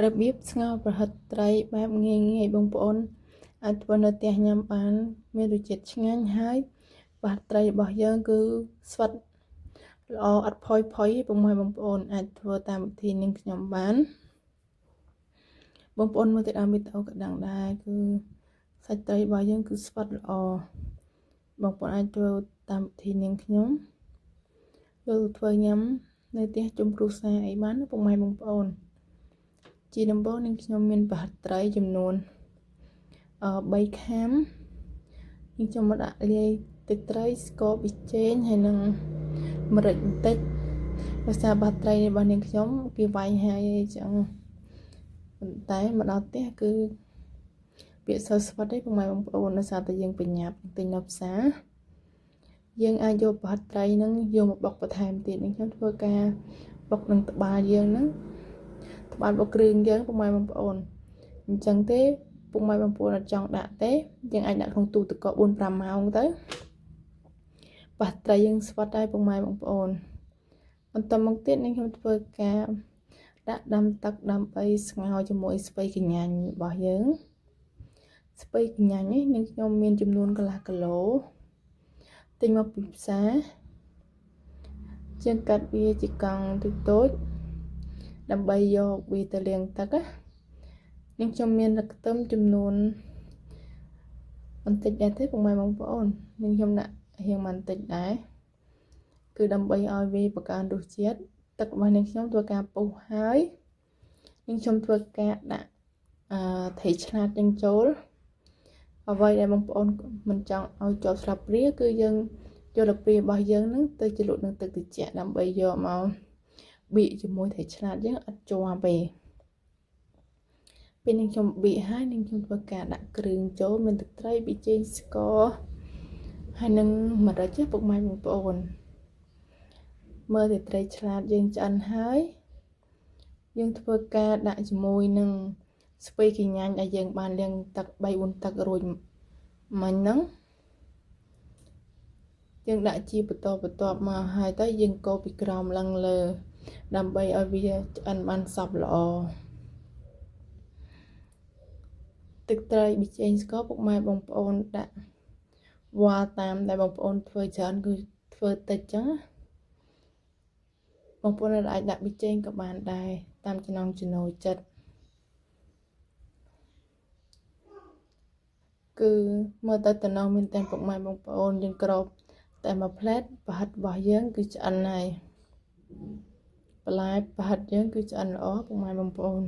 របៀបស្ងោរប្រហិតត្រីបែបងាយៗបងប្អូនអាចធ្វើនៅផ្ទះញ៉ាំបានមានរសជាតិឆ្ងាញ់ហើយប្រហិតត្រីរបស់យើងគឺស្វិតល្អអត់ផុយពុកម៉ែបងប្អូនអាចធ្វើតាមវិធីនាងខ្ញុំបានបងប្អូនមើលទៅតាមវីដេអូក៏ដឹងដែរគឺសាច់ត្រីរបស់យើងគឺស្វិតល្អបងប្អូនអាចធ្វើតាមវិធីនាងខ្ញុំយកធ្វើញ៉ាំនៅផ្ទះជុំគ្រួសារអីបានពុកម៉ែបងប្អូនជាដំបូងនាងខ្ញុំមានប្រហិតត្រីចំនួន3ខាំនាងខ្ញុំមកដាក់លាយទឹកត្រីស្ករប៊ីចេងហើយនឹងម្រេចបន្តិចដោយសារប្រហិតត្រីរបស់នាងខ្ញុំគេវាយហើយអញ្ចឹងប៉ុន្តែមកដល់ផ្ទះគឺពាក្យសូវស្វិតទេពុកម៉ែបងប្អូនដោយសារតែយើងប្រញាប់ទិញនៅផ្សារយើងអាចយកប្រហិតត្រីហ្នឹងយកមកបុកបន្ថែមទៀតនាងខ្ញុំធ្វើការបុកនឹងត្បាល់យើងហ្នឹងត្បាល់បុកគ្រឿងយើងពុកម៉ែបងប្អូនអញ្ចឹងទេពុកម៉ែបងប្អូនអត់ចង់ដាក់ទេយើងអាចដាក់ក្នុងទូទឹកកក 4-5 ម៉ោងទៅប្រហិតត្រីយើងស្វិតហើយពុកម៉ែបងប្អូនបន្តមកទៀតនាងខ្ញុំធ្វើការដាក់ដាំទឹកដើម្បីស្ងោរជាមួយស្ពៃកញ្ញាញរបស់យើងស្ពៃកញ្ញាញនេះនាងខ្ញុំមានចំនួនកន្លះគីឡូទិញមកពីផ្សារយើងកាត់វាជាកង់តូចៗដើម្បីយកវាទៅលាងទឹកនាងខ្ញុំមានខ្ទឹមចំនួនបន្តិចដែរទេពុកម៉ែបងប្អូននាងខ្ញុំដាក់រៀងបន្តិចដែរគឺដើម្បីឲ្យវាបង្កើនរសជាតិទឹករបស់នាងខ្ញុំធ្វើការពុះហើយនាងខ្ញុំធ្វើការដាក់ត្រីឆ្លាតទាំងចូលអ្វីដែលបងប្អូនមិនចង់ឲ្យជាប់ស្លាបព្រាគឺយើងយកទៅព្រារបស់យើងនឹងទៅជ្រលក់នឹងទឹកត្រជាក់ដើម្បីយកមកប៊ីជាមួយត្រីឆ្លាតយើងអត់ជាប់ទេពេលនាងខ្ញុំប៊ីហើយនាងខ្ញុំធ្វើការដាក់គ្រឿងចូលមានទឹកត្រីប៊ីចេងស្ករហើយនឹងម្រេចពុកម៉ែបងប្អូនមើលតែត្រីឆ្លាតយើងឆ្អិនហើយយើងធ្វើការដាក់ជាមួយនឹងស្ពៃកញ្ញាញដែលយើងបានលាងទឹក 3-4 ទឹករួចមិញហ្នឹងយើងដាក់ជាបន្តបន្ទាប់មកហើយទៅយើងកូរពីក្រោមឡើងលើដើម្បីឲ្យវាឆ្អិនបានសព្វល្អទឹកត្រីប៊ីចេងស្ករពុកម៉ែបងប្អូនដាក់វល់តាមដែលបងប្អូនធ្វើច្រើនគឺធ្វើតិចចឹងបងប្អូនអាចដាក់ប៊ីចេងក៏បានដែរតាមចំណង់ចំណូលចិត្តគឺមើលទៅតំណងមានតែពុកម៉ែបងប្អូនយើងក្របតែមួយផ្លែតប្រហិតរបស់យើងគឺឆ្អិនហើយបន្លែប្រហិតយើងគឺឆ្អិនល្អពុកម៉ែបងប្អូន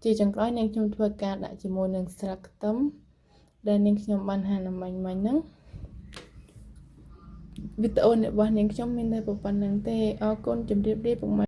ជាចុងក្រោយនាងខ្ញុំធ្វើការដាក់ជាមួយនឹងស្លឹកខ្ទឹមដែលនាងខ្ញុំបានហាន់មិញហ្នឹងវីដេអូរបស់នាងខ្ញុំមានតែប៉ុណ្្នឹងទេអរគុណជម្រាបលាពុកម៉ែ